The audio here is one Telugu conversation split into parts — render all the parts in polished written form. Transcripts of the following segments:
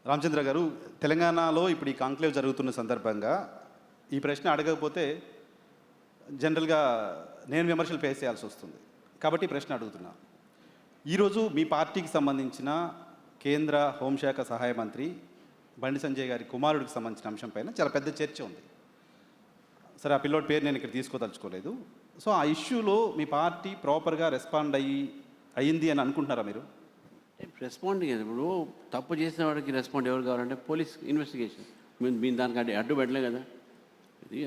రామచంద్ర గారు, తెలంగాణలో ఇప్పుడు ఈ కాంక్లేవ్ జరుగుతున్న సందర్భంగా ఈ ప్రశ్న అడగకపోతే జనరల్గా నేను విమర్శలు ఫేస్ చేయాల్సి వస్తుంది. కాబట్టి ఈ ప్రశ్న అడుగుతున్నా. ఈరోజు మీ పార్టీకి సంబంధించిన కేంద్ర హోంశాఖ సహాయ మంత్రి బండి సంజయ్ గారి కుమారుడికి సంబంధించిన అంశం పైన చాలా పెద్ద చర్చ ఉంది. సరే, ఆ పిల్లోడి పేరు నేను ఇక్కడ తీసుకోదలుచుకోలేదు. సో ఆ ఇష్యూలో మీ పార్టీ ప్రాపర్గా రెస్పాండ్ అయ్యింది అని అనుకుంటున్నారా మీరు? రెస్పాండింగ్ ఇప్పుడు తప్పు చేసిన వాడికి రెస్పాండ్ ఎవరు కావాలంటే పోలీస్ ఇన్వెస్టిగేషన్. మీరు దానికి అడ్డు పెట్టలే కదా.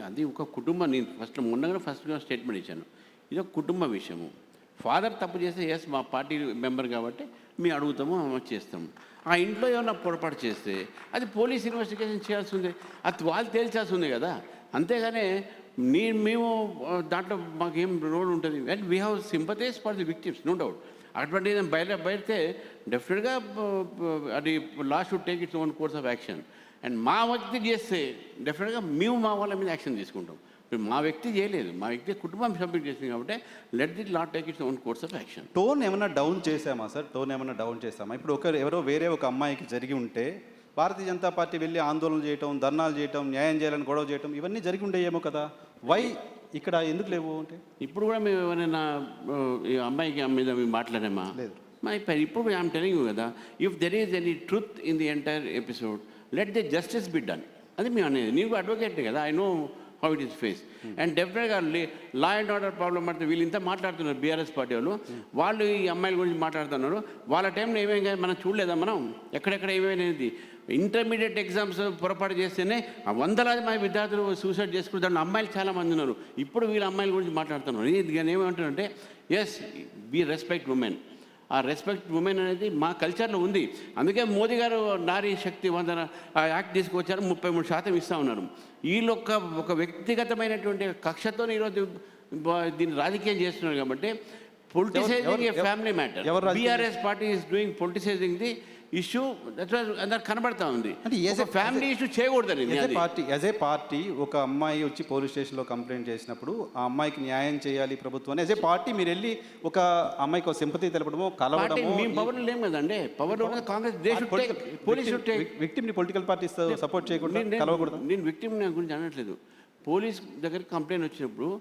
అది ఒక కుటుంబం. నేను ఫస్ట్గా స్టేట్మెంట్ ఇచ్చాను, ఇది ఒక కుటుంబ విషయము. ఫాదర్ తప్పు చేస్తే ఎస్ మా పార్టీ మెంబర్ కాబట్టి మేము అడుగుతాము, చేస్తాము. ఆ ఇంట్లో ఏమన్నా పొరపాటు చేస్తే అది పోలీస్ ఇన్వెస్టిగేషన్ చేయాల్సి ఉంది, అది వాళ్ళు తేల్చాల్సి ఉంది కదా. అంతేగాని మేము దాంట్లో మాకేం రోల్ ఉంటుంది. And we have sympathise for the victims, no doubt. అటువంటి బయటే డెఫినెట్గా అది law should take its own course of action. And మా వ్యక్తి చేస్తే డెఫినెట్గా మేము మా వాళ్ళ మీద యాక్షన్ తీసుకుంటాం. ఇప్పుడు మా వ్యక్తి చేయలేదు, మా వ్యక్తి కుటుంబం సబ్మిట్ చేసింది కాబట్టి let the law take its own course of action. Tone ఏమైనా డౌన్ చేసామా సార్? ఇప్పుడు ఎవరో వేరే ఒక అమ్మాయికి జరిగి ఉంటే భారతీయ జనతా పార్టీ వెళ్ళి ఆందోళన చేయటం, ధర్నాలు చేయటం, న్యాయం చేయాలని గొడవ చేయటం ఇవన్నీ జరిగి ఉండేయేమో కదా. వై ఇక్కడ ఎందుకు లేవు అంటే? ఇప్పుడు కూడా మేము ఏమైనా ఈ అమ్మాయికి మీద మేము మాట్లాడామా? లేదు. ఇప్పుడు ఐఎమ్ టెలింగ్ యూ కదా, if there is any truth in the entire episode let the justice be done. అది మేము అనేది. నీకు అడ్వకేట్ కదా, I know how it is face. And డెఫినెట్గా లా అండ్ ఆర్డర్ ప్రాబ్లం అంటే వీళ్ళు ఇంత మాట్లాడుతున్నారు బీఆర్ఎస్ పార్టీ వాళ్ళు ఈ అమ్మాయిల గురించి మాట్లాడుతున్నారు. వాళ్ళ టైంలో ఏమేమి మనం చూడలేదా? మనం ఎక్కడెక్కడ ఏమేమైనది ఇంటర్మీడియట్ ఎగ్జామ్స్ పొరపాటు చేస్తేనే వందలాది మంది విద్యార్థులు సూసైడ్ చేసుకుని దాంట్లో అమ్మాయిలు చాలామంది ఉన్నారు. ఇప్పుడు వీళ్ళ అమ్మాయిల గురించి మాట్లాడుతున్నారు. ఇది ఏమంటారంటే ఎస్ వి రెస్పెక్ట్ ఉమెన్. ఆ రెస్పెక్ట్ ఉమెన్ అనేది మా కల్చర్లో ఉంది. అందుకే మోదీ గారు నారీ శక్తి వందన యాక్ట్ తీసుకొచ్చారు, 33% ఇస్తూ ఉన్నారు. వీళ్ళు ఒక వ్యక్తిగతమైనటువంటి కక్షతో ఈరోజు దీన్ని రాజకీయం చేస్తున్నారు. కాబట్టి politicising a family matter. BRS party is doing politicising the issue. అందరు కనబడతా ఉంది. ఫ్యామిలీ ఇష్యూ చేయకూడదని యాజ్ ఏ పార్టీ ఒక అమ్మాయి వచ్చి పోలీస్ స్టేషన్లో కంప్లైంట్ చేసినప్పుడు ఆ అమ్మాయికి న్యాయం చేయాలి ప్రభుత్వం. యాజ్ ఏ పార్టీ మీరు వెళ్ళి ఒక అమ్మాయికి సింపతి తెలపడమో, కలవడమో. మేము పవర్లో లేము కదండి. పవర్లో కాంగ్రెస్ పోలీస్ విక్టిమ్ని పొలిటికల్ పార్టీస్ సపోర్ట్ చేయకూడదు, కలవకూడదు. నేను విక్టిమ్ గురించి అనట్లేదు. పోలీస్ దగ్గరికి కంప్లైంట్ వచ్చినప్పుడు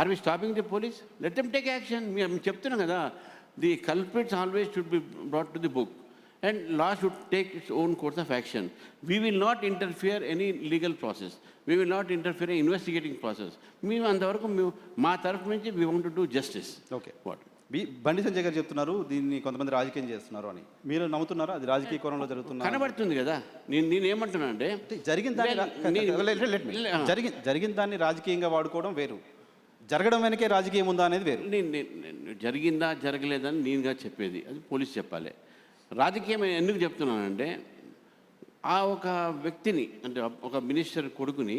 are we stopping the police? Let them take action. మేము చెప్తున్నాం కదా, the culprits always should be brought to the book. And law should take its own course of action. We will not interfere any legal process. We will not interfere in investigating process. మేము అంతవరకు మా తరఫు నుంచి we want to do justice. Okay. Bandi Sanjay గారు చెప్తున్నారు దీన్ని కొంతమంది రాజకీయం చేస్తున్నారు అని. మీరు నమ్ముతున్నారా? అది రాజకీయ కోణంలో జరుగుతున్నా కనబడుతుంది కదా. నేను ఏమంటున్నా అంటే జరిగిన దాన్ని రాజకీయంగా వాడుకోవడం వేరు, జరగడం వెనకే రాజకీయం ఉందా అనేది వేరు. జరిగిందా జరగలేదని నేనుగా చెప్పేది అది పోలీసు చెప్పాలి. రాజకీయం ఎందుకు చెప్తున్నానంటే ఆ ఒక వ్యక్తిని అంటే ఒక మినిస్టర్ కొడుకుని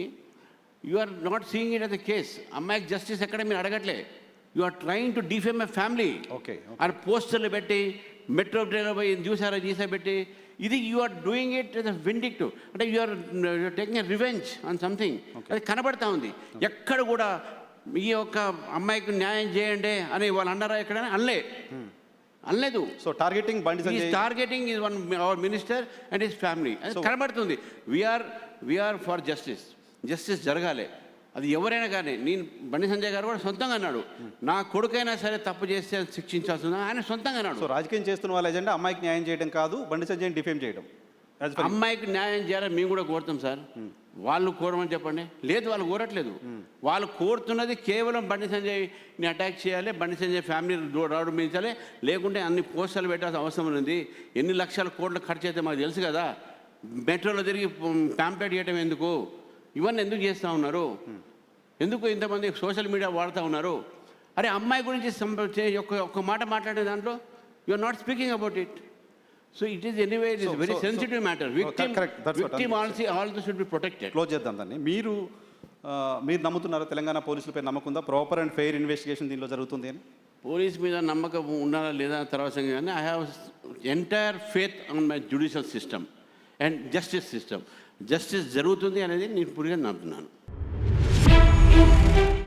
you are not seeing it as a case. అమ్మాయికి జస్టిస్ ఎక్కడ మీరు అడగట్లే. You are trying to defame a family. Okay. And పోస్టర్లు పెట్టి మెట్రో ట్రైన్లో పోయి చూసా పెట్టి ఇది you are doing it as a vindictive. అంటే you are taking a revenge on something. అది కనబడతా ఉంది. ఎక్కడ కూడా ఈ యొక్క అమ్మాయికి న్యాయం చేయండి అని వాళ్ళు అన్నారా? ఎక్కడైనా అనలేదు. So targeting targeting is one hour minister and his family. కనబడుతుంది. వీఆర్ ఫర్ జస్టిస్ జరగాలి. అది ఎవరైనా కానీ. నేను బండి సంజయ్ గారు కూడా సొంతంగా అన్నాడు, నా కొడుకైనా సరే తప్పు చేస్తే శిక్షించాల్సింది ఆయన సొంతంగా అన్నాడు. సో రాజకీయం చేస్తున్న వాళ్ళ ఎజెండా అమ్మాయికి న్యాయం చేయడం కాదు, బండి సంజయ్ని డిఫేమ్ చేయడం. అమ్మాయికి న్యాయం చేయాలని మేము కూడా కోరుతాం సార్. వాళ్ళు కోరమని చెప్పండి. లేదు, వాళ్ళు కోరట్లేదు. వాళ్ళు కోరుతున్నది కేవలం బండి సంజయ్ని అటాక్ చేయాలి, బండి సంజయ్ ఫ్యామిలీ రోడ్డు మించాలి, లేకుంటే అన్ని పోస్టర్లు పెట్టాల్సిన అవసరం ఉంది. ఎన్ని లక్షల కోట్లు ఖర్చు అయితే మాకు తెలుసు కదా. మెట్రోలో తిరిగి ప్యాంప్లెట్ చేయడం ఎందుకు? ఇవన్నీ ఎందుకు చేస్తూ ఉన్నారు? ఎందుకు ఇంతమంది సోషల్ మీడియా వాడుతూ ఉన్నారు? అరే అమ్మాయి గురించి ఒక్క మాట మాట్లాడే దాంట్లో you are not speaking about it. So it is anyway, it is a very sensitive matter. Victim also should be protected. Close చేద్దాం దాన్ని. మీరు నమ్ముతున్నారా తెలంగాణ పోలీసులపై నమ్మకం ఉందా? ప్రాపర్ అండ్ ఫెయిర్ ఇన్వెస్టిగేషన్ దీనిలో జరుగుతుంది అని? పోలీస్ మీద నమ్మకం ఉండాలా లేదా తర్వాత కానీ I have entire faith on my judicial system and justice system. Justice జరుగుతుంది అనేది నేను పూర్తిగా నమ్ముతున్నాను.